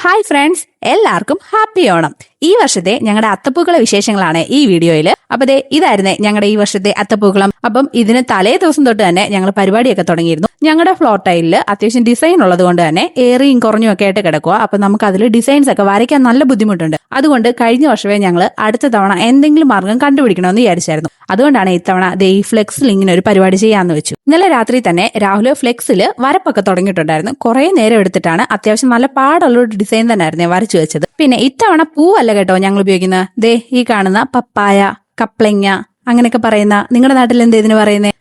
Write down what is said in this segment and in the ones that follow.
Hi friends, എല്ലാവർക്കും happy Onam. ഈ വർഷത്തെ ഞങ്ങളുടെ അത്തപ്പൂക്കള വിശേഷങ്ങളാണ് ഈ വീഡിയോയിൽ. അപ്പൊ ഇതായിരുന്നേ ഞങ്ങളുടെ ഈ വർഷത്തെ അത്തപ്പൂക്കളം. അപ്പം ഇതിന് തലേ ദിവസം തൊട്ട് തന്നെ ഞങ്ങൾ പരിപാടിയൊക്കെ തുടങ്ങിയിരുന്നു. ഞങ്ങളുടെ ഫ്ലോർ ടൈലിൽ അത്യാവശ്യം ഡിസൈൻ ഉള്ളത് കൊണ്ട് തന്നെ ഏറിയും കുറഞ്ഞും ഒക്കെ ആയിട്ട് കിടക്കുക. അപ്പൊ നമുക്ക് അതിൽ ഡിസൈൻസ് ഒക്കെ വരയ്ക്കാൻ നല്ല ബുദ്ധിമുട്ടുണ്ട്. അതുകൊണ്ട് കഴിഞ്ഞ വർഷമേ ഞങ്ങൾ അടുത്ത തവണ എന്തെങ്കിലും മാർഗം കണ്ടുപിടിക്കണമെന്ന് വിചാരിച്ചായിരുന്നു. അതുകൊണ്ടാണ് ഇത്തവണ ഈ ഫ്ലെക്സിൽ ഇങ്ങനെ ഒരു പരിപാടി ചെയ്യാന്ന് വെച്ചു. ഇന്നലെ രാത്രി തന്നെ രാഹുൽ ഫ്ലെക്സിൽ വരപ്പൊക്കെ തുടങ്ങിയിട്ടുണ്ടായിരുന്നു. കുറെ നേരം എടുത്തിട്ടാണ്, അത്യാവശ്യം നല്ല പാടുള്ള ഒരു ഡിസൈൻ തന്നെ ആയിരുന്നു വരച്ചു വെച്ചത്. പിന്നെ ഇത്തവണ പൂവല്ല കേട്ടോ ഞങ്ങൾ ഉപയോഗിക്കുന്നത്. ഈ കാണുന്ന പപ്പായ, കപ്ലങ്ങ അങ്ങനെയൊക്കെ പറയുന്ന, നിങ്ങളുടെ നാട്ടിൽ എന്ത് ഇതിന് പറയുന്നത്?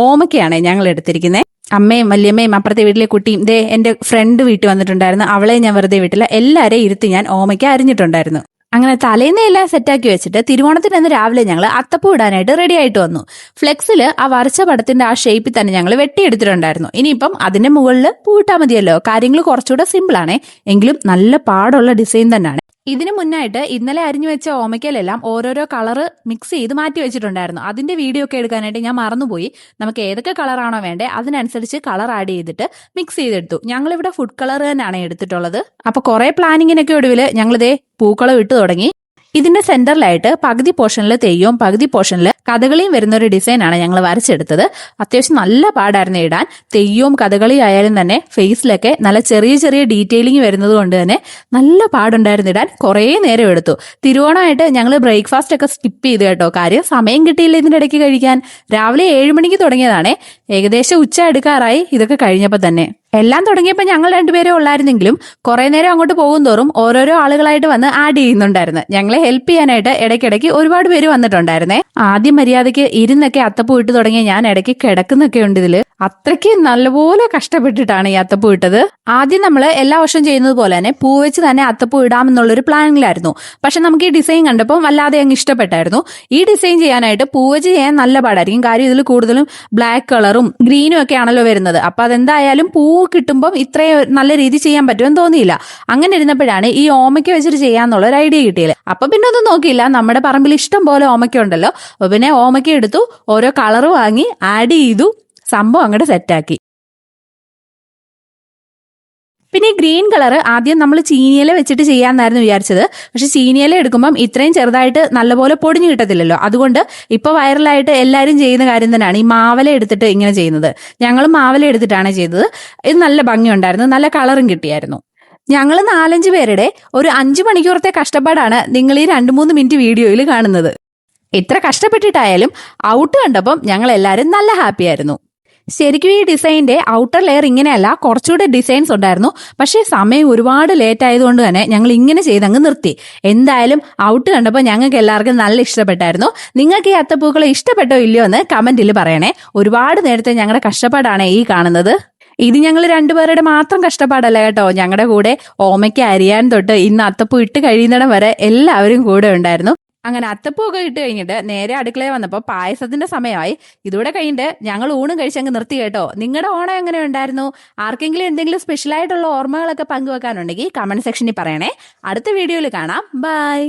ഓമക്കയാണ് ഞങ്ങൾ എടുത്തിരിക്കുന്നത്. അമ്മയും വല്യമ്മയും അപ്പുറത്തെ വീട്ടിലെ കുട്ടിയും എന്റെ ഫ്രണ്ട് വീട്ടിൽ വന്നിട്ടുണ്ടായിരുന്നു. അവളെ ഞാൻ വെറുതെ വിട്ടില്ല, എല്ലാരെയും ഇരുത്തി ഞാൻ ഓമയ്ക്ക അരിഞ്ഞിട്ടുണ്ടായിരുന്നു. അങ്ങനെ തലേന്ന് എല്ലാം സെറ്റാക്കി വെച്ചിട്ട് തിരുവോണത്തിന് അന്ന് രാവിലെ ഞങ്ങൾ അത്തപ്പൂ ഇടാനായിട്ട് റെഡി ആയിട്ട് വന്നു. ഫ്ലെക്സിൽ ആ വരച്ച പടത്തിന്റെ ആ ഷേപ്പിൽ തന്നെ ഞങ്ങൾ വെട്ടിയെടുത്തിട്ടുണ്ടായിരുന്നു. ഇനിയിപ്പം അതിന്റെ മുകളിൽ പൂട്ടാൽ മതിയല്ലോ. കാര്യങ്ങൾ കുറച്ചുകൂടെ സിമ്പിൾ ആണേ, എങ്കിലും നല്ല പാടുള്ള ഡിസൈൻ തന്നെയാണ്. ഇതിനു മുന്നായിട്ട് ഇന്നലെ അരിഞ്ഞു വെച്ച ഓമയ്ക്കലെല്ലാം ഓരോരോ കളറ് മിക്സ് ചെയ്ത് മാറ്റി വെച്ചിട്ടുണ്ടായിരുന്നു. അതിന്റെ വീഡിയോ ഒക്കെ എടുക്കാനായിട്ട് ഞാൻ മറന്നുപോയി. നമുക്ക് ഏതൊക്കെ കളറാണോ വേണ്ടേ അതിനനുസരിച്ച് കളർ ആഡ് ചെയ്തിട്ട് മിക്സ് ചെയ്തെടുത്തു. ഞങ്ങളിവിടെ ഫുഡ് കളർ തന്നെയാണ് എടുത്തിട്ടുള്ളത്. അപ്പൊ കുറെ പ്ലാനിങ്ങിനൊക്കെ ഒടുവിൽ ഞങ്ങളിതേ പൂക്കളം ഇട്ട് തുടങ്ങി. ഇതിന്റെ സെന്ററിലായിട്ട് പകുതി പോർഷനിൽ തെയ്യവും പകുതി പോർഷനിൽ കഥകളിയും വരുന്ന ഒരു ഡിസൈനാണ് ഞങ്ങൾ വരച്ചെടുത്തത്. അത്യാവശ്യം നല്ല പാടായിരുന്നു ഇടാൻ. തെയ്യവും കഥകളി ആയാലും തന്നെ ഫേസിലൊക്കെ നല്ല ചെറിയ ചെറിയ ഡീറ്റെയിലിംഗ് വരുന്നത് കൊണ്ട് തന്നെ നല്ല പാടുണ്ടായിരുന്നു ഇടാൻ. കുറേ നേരം എടുത്തു. തിരുവോണമായിട്ട് ഞങ്ങൾ ബ്രേക്ക്ഫാസ്റ്റ് ഒക്കെ സ്കിപ്പ് ചെയ്ത് കേട്ടോ. കാര്യം സമയം കിട്ടിയില്ല ഇതിന്റെ ഇടയ്ക്ക് കഴിക്കാൻ. രാവിലെ 7 മണിക്ക് തുടങ്ങിയതാണേ, ഏകദേശം ഉച്ച എടുക്കാറായി ഇതൊക്കെ കഴിഞ്ഞപ്പോൾ തന്നെ. എല്ലാം തുടങ്ങിയപ്പോൾ ഞങ്ങൾ രണ്ടുപേരെ ഉള്ളായിരുന്നെങ്കിലും കുറെ നേരം അങ്ങോട്ട് പോകും തോറും ഓരോരോ ആളുകളായിട്ട് വന്ന് ആഡ് ചെയ്യുന്നുണ്ടായിരുന്നു. ഞങ്ങളെ ഹെൽപ്പ് ചെയ്യാനായിട്ട് ഇടയ്ക്കിടയ്ക്ക് ഒരുപാട് പേര് വന്നിട്ടുണ്ടായിരുന്നേ. ആദ്യം മര്യാദയ്ക്ക് ഇരുന്നൊക്കെ അത്തപ്പൂ ഇട്ട് തുടങ്ങിയ ഞാൻ ഇടയ്ക്ക് കിടക്കുന്നൊക്കെ ഉണ്ട് ഇതില്. അത്രയ്ക്ക് നല്ലപോലെ കഷ്ടപ്പെട്ടിട്ടാണ് ഈ അത്തപ്പൂ ഇട്ടത്. ആദ്യം നമ്മൾ എല്ലാ വർഷവും ചെയ്യുന്നത് പോലെ തന്നെ പൂ വെച്ച് തന്നെ അത്തപ്പൂ ഇടാമെന്നുള്ളൊരു പ്ലാനിങ്ങിലായിരുന്നു. പക്ഷെ നമുക്ക് ഈ ഡിസൈൻ കണ്ടപ്പോൾ വല്ലാതെ അങ്ങ് ഇഷ്ടപ്പെട്ടായിരുന്നു. ഈ ഡിസൈൻ ചെയ്യാനായിട്ട് പൂ വെച്ച് ചെയ്യാൻ നല്ല പാടായിരിക്കും. കാര്യം ഇതിൽ കൂടുതലും ബ്ലാക്ക് കളറും ഗ്രീനും ഒക്കെ ആണല്ലോ വരുന്നത്. അപ്പൊ അതെന്തായാലും പൂ കിട്ടുമ്പോൾ ഇത്രയും നല്ല രീതി ചെയ്യാൻ പറ്റുമെന്ന് തോന്നിയില്ല. അങ്ങനെ ഇരുന്നപ്പോഴാണ് ഈ ഓമയ്ക്ക വെച്ചിട്ട് ചെയ്യാന്നുള്ള ഒരു ഐഡിയ കിട്ടിയത്. അപ്പൊ പിന്നെ ഒന്നും നോക്കിയില്ല, നമ്മുടെ പറമ്പിൽ ഇഷ്ടം പോലെ ഓമയ്ക്ക ഉണ്ടല്ലോ. പിന്നെ ഓമയ്ക്ക എടുത്തു, ഓരോ കളർ വാങ്ങി ആഡ് ചെയ്തു, സംഭവം അങ്ങോട്ട് സെറ്റാക്കി. പിന്നെ ഈ ഗ്രീൻ കളർ ആദ്യം നമ്മൾ ചീനിയില വെച്ചിട്ട് ചെയ്യാമെന്നായിരുന്നു വിചാരിച്ചത്. പക്ഷെ ചീനിയില എടുക്കുമ്പം ഇത്രയും ചെറുതായിട്ട് നല്ലപോലെ പൊടിഞ്ഞു കിട്ടത്തില്ലല്ലോ. അതുകൊണ്ട് ഇപ്പൊ വൈറലായിട്ട് എല്ലാവരും ചെയ്യുന്ന കാര്യം തന്നെയാണ് ഈ മാവല എടുത്തിട്ട് ഇങ്ങനെ ചെയ്യുന്നത്. ഞങ്ങൾ മാവല എടുത്തിട്ടാണ് ചെയ്തത്. ഇത് നല്ല ഭംഗിയുണ്ടായിരുന്നു, നല്ല കളറും കിട്ടിയായിരുന്നു. ഞങ്ങൾ 4-5 പേരുടെ ഒരു 5 മണിക്കൂറത്തെ കഷ്ടപ്പാടാണ് നിങ്ങൾ ഈ 2-3 മിനിറ്റ് വീഡിയോയിൽ കാണുന്നത്. ഇത്ര കഷ്ടപ്പെട്ടിട്ടായാലും ഔട്ട് കണ്ടപ്പം ഞങ്ങൾ എല്ലാവരും നല്ല ഹാപ്പി ആയിരുന്നു. ശരിക്കും ഈ ഡിസൈനിന്റെ ഔട്ടർ ലെയർ ഇങ്ങനെയല്ല, കുറച്ചുകൂടെ ഡിസൈൻസ് ഉണ്ടായിരുന്നു. പക്ഷേ സമയം ഒരുപാട് ലേറ്റ് ആയതുകൊണ്ട് തന്നെ ഞങ്ങൾ ഇങ്ങനെ ചെയ്തങ്ങ് നിർത്തി. എന്തായാലും ഔട്ട് കണ്ടപ്പോൾ ഞങ്ങൾക്ക് എല്ലാവർക്കും നല്ല ഇഷ്ടപ്പെട്ടായിരുന്നു. നിങ്ങൾക്ക് ഈ അത്തപ്പൂക്കളെ ഇഷ്ടപ്പെട്ടോ ഇല്ലയോ എന്ന് കമന്റിൽ പറയണേ. ഒരുപാട് നേരത്തെ ഞങ്ങളുടെ കഷ്ടപ്പാടാണ് ഈ കാണുന്നത്. ഇത് ഞങ്ങൾ 2 പേരുടെ മാത്രം കഷ്ടപ്പാടല്ല കേട്ടോ. ഞങ്ങളുടെ കൂടെ ഓമയ്ക്ക അരിയാൻ തൊട്ട് ഇന്ന് അത്തപ്പൂ ഇട്ട് കഴിയുന്നിടം വരെ എല്ലാവരും കൂടെ ഉണ്ടായിരുന്നു. അങ്ങനെ അത്തപ്പൂക്കെ ഇട്ട് കഴിഞ്ഞിട്ട് നേരെ അടുക്കളയിൽ വന്നപ്പോൾ പായസത്തിന്റെ സമയമായി. ഇതൂടെ കഴിഞ്ഞിട്ട് ഞങ്ങൾ ഊണും കഴിച്ചങ്ങ് നിർത്തി കേട്ടോ. നിങ്ങളുടെ ഓണം എങ്ങനെ ഉണ്ടായിരുന്നു? ആർക്കെങ്കിലും എന്തെങ്കിലും സ്പെഷ്യൽ ആയിട്ടുള്ള ഓർമ്മകളൊക്കെ പങ്കുവെക്കാനുണ്ടെങ്കിൽ കമന്റ് സെക്ഷനിൽ പറയണേ. അടുത്ത വീഡിയോയിൽ കാണാം. ബൈ.